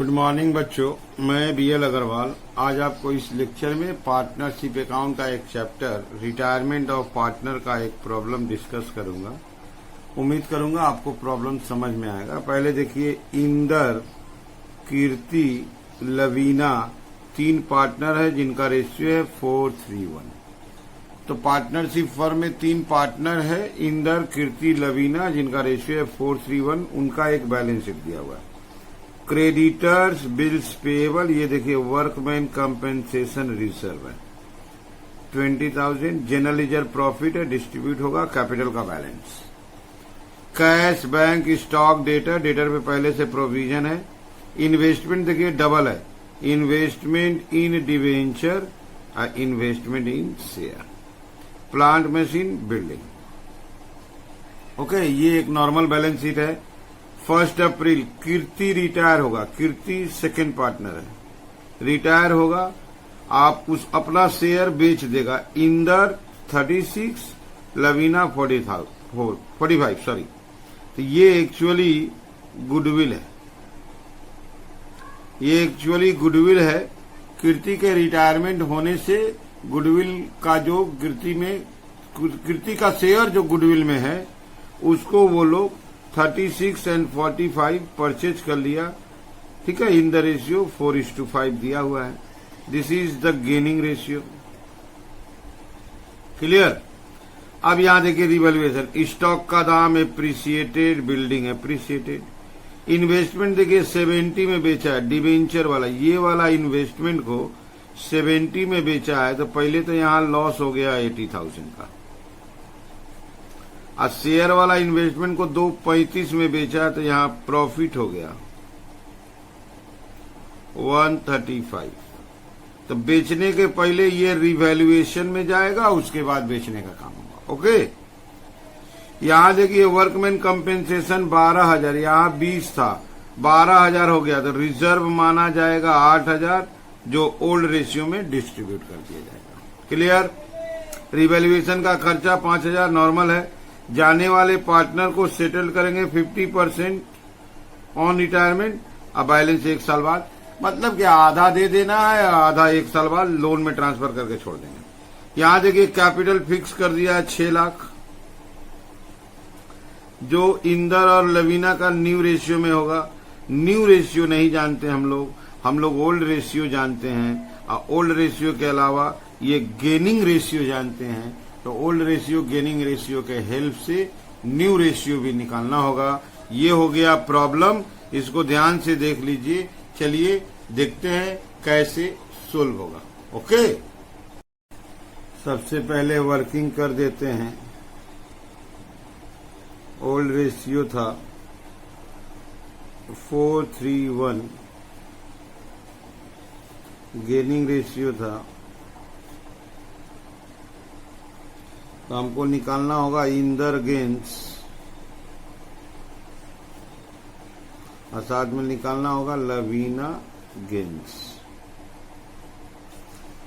Good morning बच्चों, मैं BL Agarwal आज आपको इस लेक्चर में पार्टनरशिप अकाउंट का एक चैप्टर रिटायरमेंट ऑफ पार्टनर का एक प्रॉब्लम डिस्कस करूंगा। उम्मीद करूंगा आपको प्रॉब्लम समझ में आएगा। पहले देखिए, इंदर, कीर्ति, लवीना 3 पार्टनर है जिनका रेशियो है 4:3:1। तो पार्टनरशिप फर्म में 3 पार्टनर है, इंदर, कीर्ति, लवीना, जिनका रेशियो है 4:3:1। उनका एक बैलेंस शीट दिया हुआ है। क्रेडिटर्स, बिल्स पेएबल, ये देखिए वर्कमैन कंपेंसेशन रिजर्व है 20,000। जनरल लीजर प्रॉफिट है, डिस्ट्रीब्यूट होगा, कैपिटल का balance. Cash, bank, stock, debtor पे पहले से प्रोविजन है। इन्वेस्टमेंट देखिए डबल है, इन्वेस्टमेंट इन डिवेंचर और इन्वेस्टमेंट इन share. Plant, machine, building. Okay, ये एक नॉर्मल बैलेंस शीट है। 1 अप्रैल कीर्ति रिटायर होगा, कीर्ति सेकंड पार्टनर है, रिटायर होगा, आप उस अपना शेयर बेच देगा। इंदर 36, लवीना 45 सॉरी। तो ये एक्चुअली गुडविल है, ये एक्चुअली गुडविल है। कीर्ति के रिटायरमेंट होने से गुडविल का जो कीर्ति का शेयर जो गुडविल में है उसको वो लोग 36 और 45 परचेज कर लिया। ठीक है, इन द रेशियो 4:5 दिया हुआ है। This is the gaining ratio. Clear. अब यहां देखिए रिवैल्यूएशन, स्टॉक का दाम एप्रिसिएटेड, बिल्डिंग एप्रिसिएटेड। इन्वेस्टमेंट देखिए 70 में बेचा है, डिवेंचर वाला, ये वाला इन्वेस्टमेंट को 70 में बेचा है, तो पहले तो यहां लॉस हो गया 80,000 का। और शेयर वाला इन्वेस्टमेंट को 235 में बेचा है, तो यहां प्रॉफिट हो गया 135। तो बेचने के पहले ये रिवैल्यूएशन में जाएगा, उसके बाद बेचने का काम होगा। ओके, यहां देखिए वर्कमैन कंपेंसेशन 12,000, यहां 20 था, 12,000 हो गया, तो रिजर्व माना जाएगा 8,000, जो ओल्ड रेशियो में डिस्ट्रीब्यूट कर दिया जाएगा। क्लियर। रिवैल्यूएशन का खर्चा 5,000 नॉर्मल है। जाने वाले पार्टनर को सेटल करेंगे 50% ऑन रिटायरमेंट। अब बैलेंस 1 साल बाद, मतलब कि आधा दे देना है, आधा 1 साल बाद लोन में ट्रांसफर करके छोड़ देंगे। यहां देखिए कैपिटल फिक्स कर दिया है 6 लाख, जो इंदर और लवीना का न्यू रेशियो में होगा। न्यू रेशियो नहीं जानते हम लोग ओल्ड रेशियो जानते हैं, और ओल्ड रेशियो के अलावा ये गेनिंग रेशियो जानते हैं। तो ओल्ड रेशियो, गेनिंग रेशियो के हेल्प से न्यू रेशियो भी निकालना होगा। ये हो गया प्रॉब्लम, इसको ध्यान से देख लीजिए। चलिए देखते हैं कैसे सोल्व होगा। ओके, सबसे पहले वर्किंग कर देते हैं। ओल्ड रेशियो था 4:3:1, गेनिंग रेशियो था, तो हमको निकालना होगा इंदर गेन्स, और साथ में निकालना होगा लवीना गेन्स।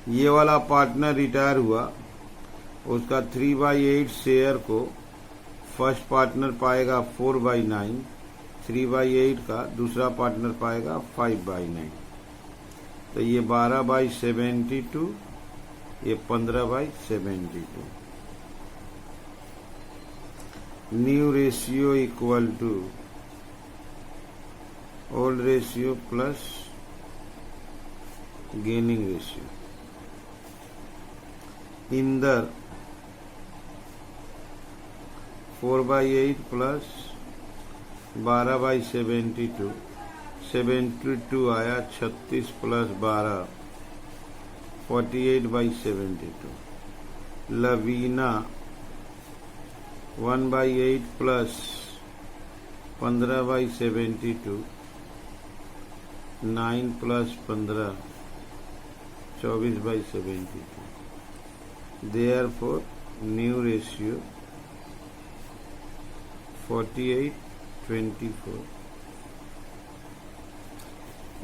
ये वाला पार्टनर रिटायर हुआ, उसका 3/8 शेयर को फर्स्ट पार्टनर पाएगा 4/9, 3/8 का दूसरा पार्टनर पाएगा 5/9। तो ये 12/72, ये 15/72। New ratio equal to old ratio plus gaining ratio. Inder 4/8 plus 12/72, 72 आया, 36 plus 12 48/72। Lavina 1/8 plus 15/72, 9 plus 15 24/72। Therefore new ratio 48:24।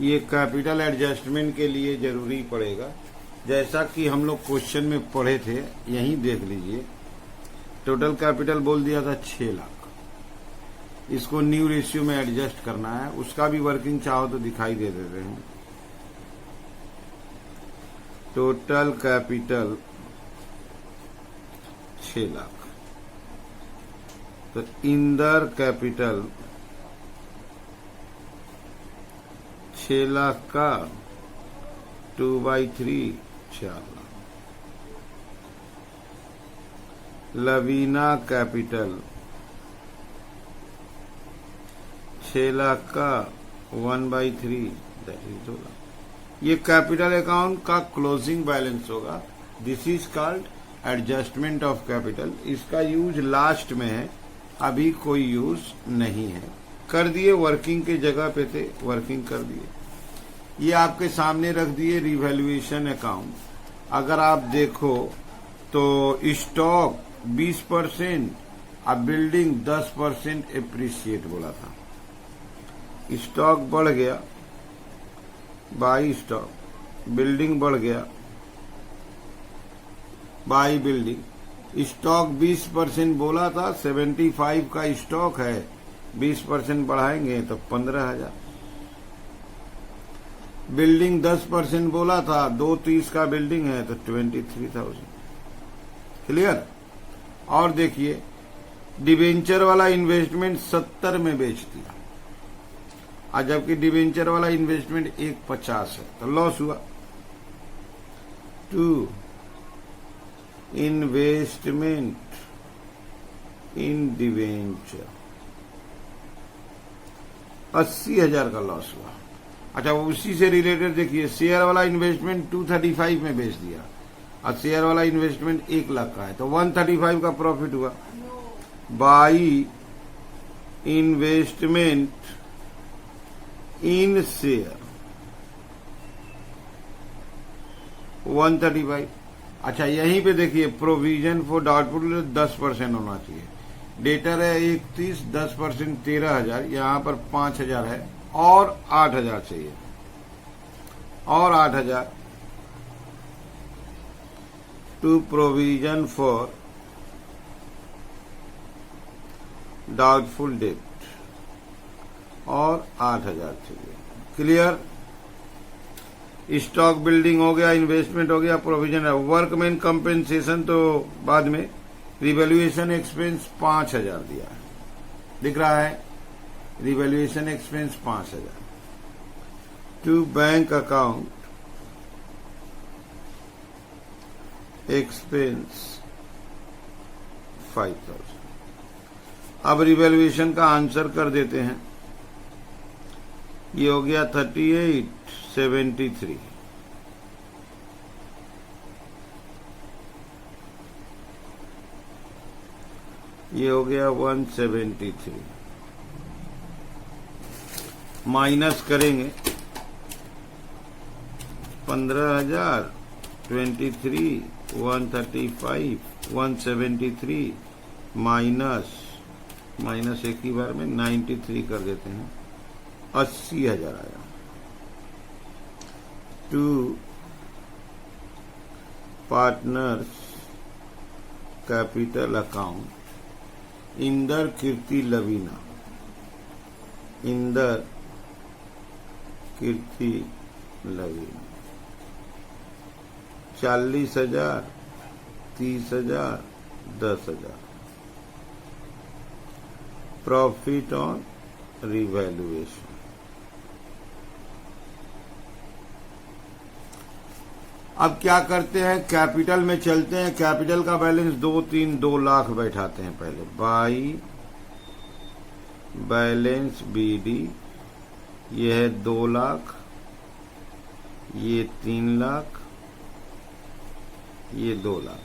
ये कैपिटल एडजस्टमेंट के लिए जरूरी पड़ेगा, जैसा कि हम लोग क्वेश्चन में पढ़े थे। यहीं देख लीजिए, टोटल कैपिटल बोल दिया था 6 लाख, इसको न्यू रेशियो में एडजस्ट करना है, उसका भी वर्किंग चाहो तो दिखाई दे देते हैं। टोटल कैपिटल 6 लाख, तो इंदर कैपिटल 6 लाख का 2/3 4 लाख। लवीना कैपिटल 6 लाख का 1/3 दैट इज 2 लाख। ये कैपिटल अकाउंट का क्लोजिंग बैलेंस होगा। This is called adjustment of capital. इसका यूज लास्ट में है, अभी कोई यूज नहीं है। कर दिए, वर्किंग के जगह पे थे, वर्किंग कर दिए। ये आपके सामने रख दिए रिवैल्यूएशन अकाउंट। अगर आप देखो तो स्टॉक 20%, अब बिल्डिंग 10% एप्रिशिएट बोला था। स्टॉक बढ़ गया, बाई स्टॉक, बिल्डिंग बढ़ गया, बाई बिल्डिंग। स्टॉक 20% बोला था, 75 का स्टॉक है, 20% बढ़ाएंगे तो 15,000। बिल्डिंग 10% बोला था, 230 का बिल्डिंग है तो 23,000। क्लियर। और देखिए डिबेंचर वाला इन्वेस्टमेंट 70 में बेच दिया, और जबकि डिबेंचर वाला इन्वेस्टमेंट 150 है, तो लॉस हुआ। 2 इन्वेस्टमेंट इन डिबेंचर 80,000 का लॉस हुआ। अच्छा, उसी से रिलेटेड देखिए शेयर वाला इन्वेस्टमेंट 235 में बेच दिया, और शेयर वाला इन्वेस्टमेंट 1 लाख का है, तो 135 का प्रॉफिट हुआ। By investment in share 135। अच्छा, यहीं पे देखिए प्रोविजन फॉर डाउटफुल 10% होना चाहिए। डेटर है 31, 10% 13,000, यहां पर 5,000 है, और 8,000 चाहिए, और 8,000 to provision for doubtful debt, और 8,000 चाहिए। क्लियर। स्टॉक बिल्डिंग हो गया, इन्वेस्टमेंट हो गया, प्रोविजन है। वर्कमैन कंपेंसेशन तो बाद में। रिवैल्यूएशन एक्सपेंस 5,000 दिया है, दिख रहा है, revaluation expense 5,000। To bank account expense 5,000। अब रिवैल्यूएशन का आंसर कर देते हैं। ये हो गया 3873। ये हो गया 173। माइनस करेंगे 15,000, 23, 135, 173 माइनस एक ही बार में 93 कर देते हैं, 80,000 आया। To partners capital account Inder Kirti Lavina, Inder Kirti Lavina 40,000, 30,000, 10,000। Profit on revaluation. अब क्या करते हैं, कैपिटल में चलते हैं। कैपिटल का बैलेंस 2 लाख बैठाते हैं पहले। बाई बैलेंस बीडी, ये है 2 लाख, ये 3 लाख, ये 2 लाख।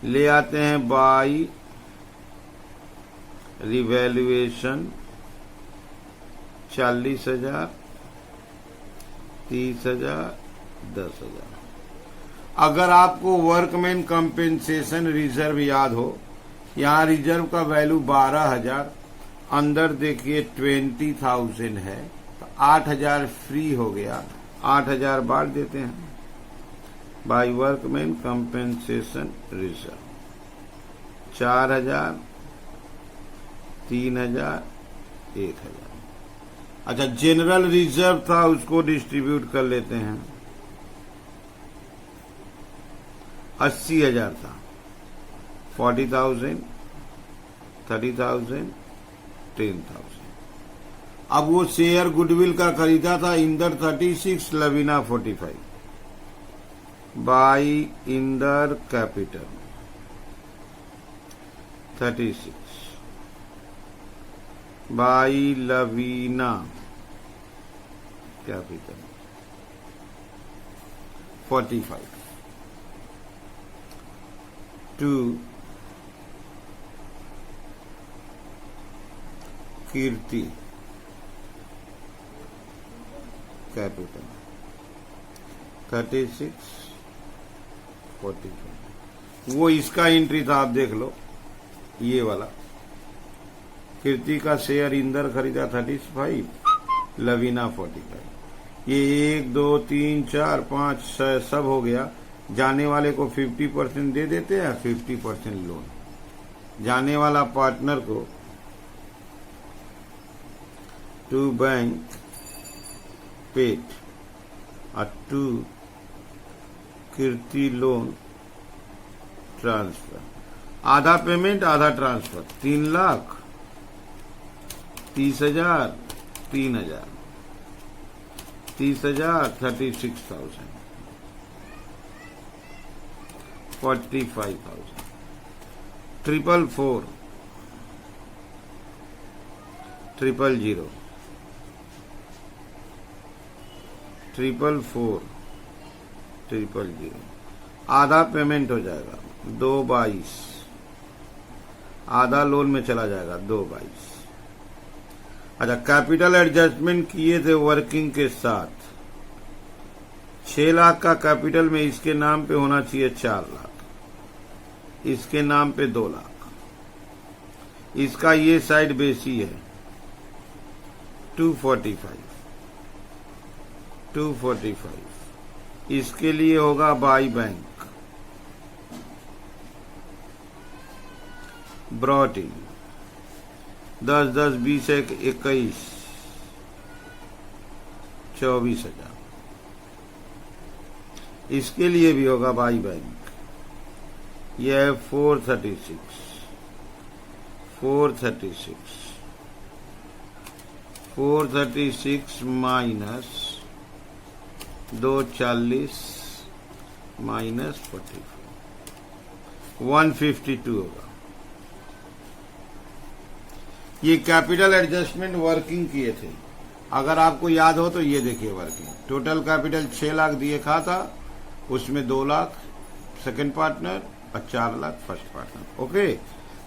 ले आते हैं बाई रिवैल्यूएशन 40,000, 30,000, 10,000। अगर आपको वर्कमैन कंपेंसेशन रिजर्व याद हो, यहां रिजर्व का वैल्यू 12,000, अंदर देखिए 20,000 है, तो 8,000 फ्री हो गया, 8,000 बांट देते हैं बाई वर्कमैन कंपेंसेशन रिजर्व। 4,000, 3,000, 1,000। अच्छा, जनरल रिजर्व था, उसको डिस्ट्रीब्यूट कर लेते हैं। 80,000 था। 40,000, 30,000, 10,000। अब वो शेयर गुडविल का खरीदा था Inder 36, Lavina 45। By Inder capital 36, by Lavina capital 45 to Kirti capital 36, 45। वो इसका एंट्री था, आप देख लो, ये वाला। कीर्ति का शेयर इंदर खरीदा 35, लवीना 45। ये 1, 2, 3, 4, 5, 6 सब हो गया। जाने वाले को 50% दे देते हैं, 50% लोन। जाने वाला पार्टनर को टू बैंक पेड और टू कीर्ति लोन ट्रांसफर। आधा पेमेंट आधा ट्रांसफर। 3,00,000, 30,000, 3,000, 30,000, 36,000, 45,000, 444, 000, 444, 000। आधा पेमेंट हो जाएगा 2,22। आधा लोन में चला जाएगा 2,22। अच्छा, कैपिटल एडजस्टमेंट किए थे वर्किंग के साथ। 6 लाख का कैपिटल में इसके नाम पे होना चाहिए 4 लाख, इसके नाम पे 2 लाख। इसका ये साइड बेसी है 245, 245। इसके लिए होगा बाई बैंक ब्रॉट इन 10, 10, 20, 21, 24,000। इसके लिए भी होगा बाई बैंक। यह है 436, 436, 436 माइनस 240 माइनस 44, 152 होगा। ये कैपिटल एडजस्टमेंट वर्किंग किए थे। अगर आपको याद हो तो ये देखिए वर्किंग। टोटल कैपिटल 6 लाख दिए खा था, उसमें 2 लाख सेकंड पार्टनर और 4 लाख फर्स्ट पार्टनर। ओके,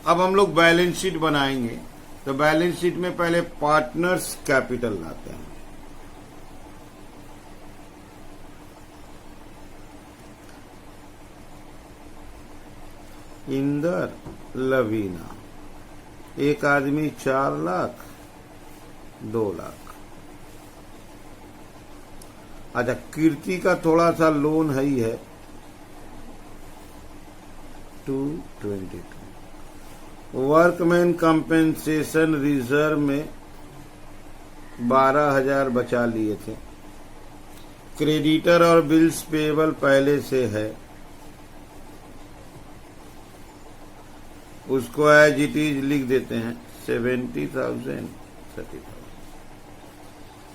अब हम लोग बैलेंस शीट बनाएंगे। तो बैलेंस शीट में पहले पार्टनर्स कैपिटल लाते हैं। इंदर, लवीना, एक आदमी 4 लाख, 2 लाख। अच्छा, कीर्ति का थोड़ा सा लोन है ही है 222। वर्कमैन कंपेंसेशन रिजर्व में 12,000 बचा लिए थे। क्रेडिटर और बिल्स पेएबल पहले से है, उसको एज इट इज लिख देते हैं 70,000, 30,000।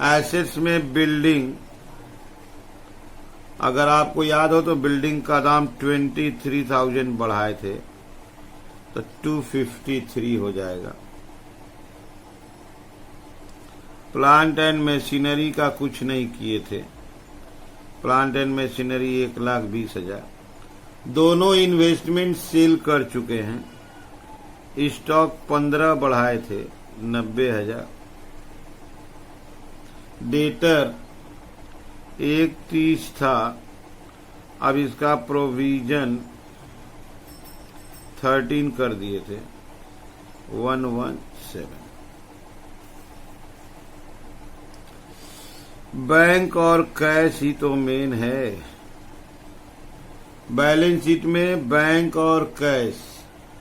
एसेट्स में बिल्डिंग, अगर आपको याद हो तो बिल्डिंग का दाम 23,000 बढ़ाए थे, तो 253 हो जाएगा। प्लांट एंड मशीनरी का कुछ नहीं किए थे। Plant and machinery 1,20,000। दोनों इन्वेस्टमेंट सेल कर चुके हैं। स्टॉक 15 बढ़ाए थे 90,000। डेटर 1,30 था, अब इसका प्रोविजन 13 कर दिए थे 117। बैंक और कैश ही तो मेन है। बैलेंस शीट में बैंक और कैश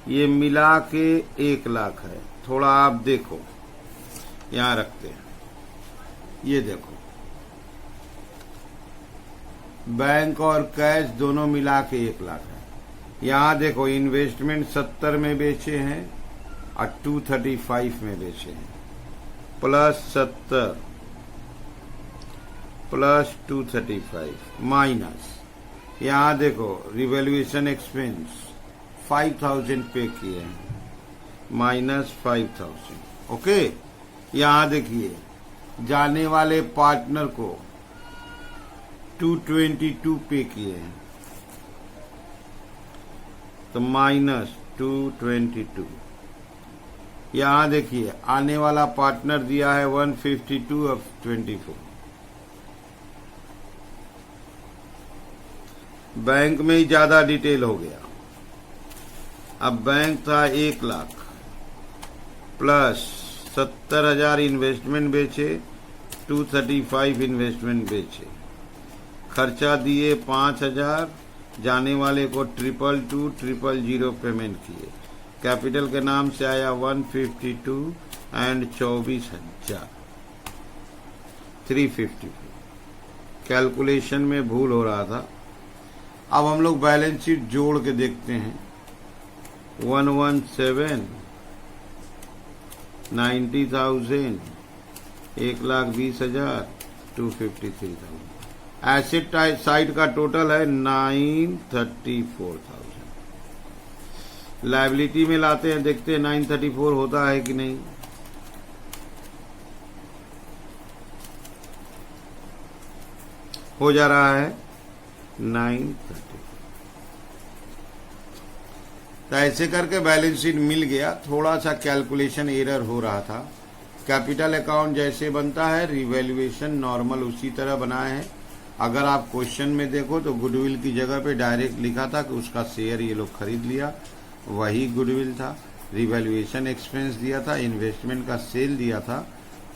ये मिला के 1 लाख है। थोड़ा आप देखो, यहां रखते हैं, ये देखो बैंक और कैश दोनों मिला के 1 लाख है। यहां देखो इन्वेस्टमेंट 70 में बेचे हैं और 235 में बेचे हैं, प्लस 70 प्लस 235 माइनस, यहां देखो रिवैल्यूएशन एक्सपेंस 5000 पे किए हैं, माइनस 5000। ओके, यहां देखिए जाने वाले पार्टनर को 222 पे किए हैं, तो माइनस 222। यहां देखिए आने वाला पार्टनर दिया है 152 ऑफ 24। बैंक में ही ज्यादा डिटेल हो गया। अब बैंक था 1 लाख प्लस 70,000 इन्वेस्टमेंट बेचे, 235 इन्वेस्टमेंट बेचे, खर्चा दिए 5,000, जाने वाले को 222 पेमेंट किए, कैपिटल के नाम से आया 152 एंड 24,000 354। कैलकुलेशन में भूल हो रहा था। अब हम लोग बैलेंस शीट जोड़ के देखते हैं। 117 90,000 1,20,000 253,000। एसेट साइड का टोटल है 934,000। लायबिलिटी में लाते हैं, देखते हैं 934 होता है कि नहीं। हो जा रहा है 934। तो ऐसे करके बैलेंस शीट मिल गया। थोड़ा सा कैलकुलेशन एरर हो रहा था। कैपिटल अकाउंट जैसे बनता है, रिवैल्यूएशन नॉर्मल उसी तरह बनाए हैं। अगर आप क्वेश्चन में देखो तो गुडविल की जगह पे डायरेक्ट लिखा था कि उसका शेयर ये लोग खरीद लिया, वही गुडविल था। रिवैल्यूएशन एक्सपेंस दिया था, इन्वेस्टमेंट का सेल दिया था,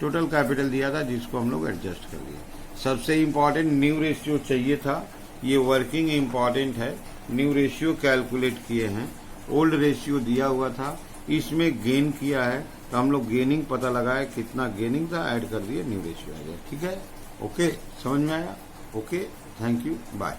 टोटल कैपिटल दिया था, जिसको हम लोग एडजस्ट कर लिया। सबसे इम्पोर्टेंट न्यू रेशियो चाहिए था, ये वर्किंग इम्पोर्टेंट है। न्यू रेशियो कैलकुलेट किए हैं, ओल्ड रेशियो दिया हुआ था, इसमें गेन किया है, तो हम लोग गेनिंग पता लगाए, कितना गेनिंग था ऐड कर दिए, न्यू रेशियो आ गया। ठीक है, ओके, समझ में आया? Okay, thank you, bye.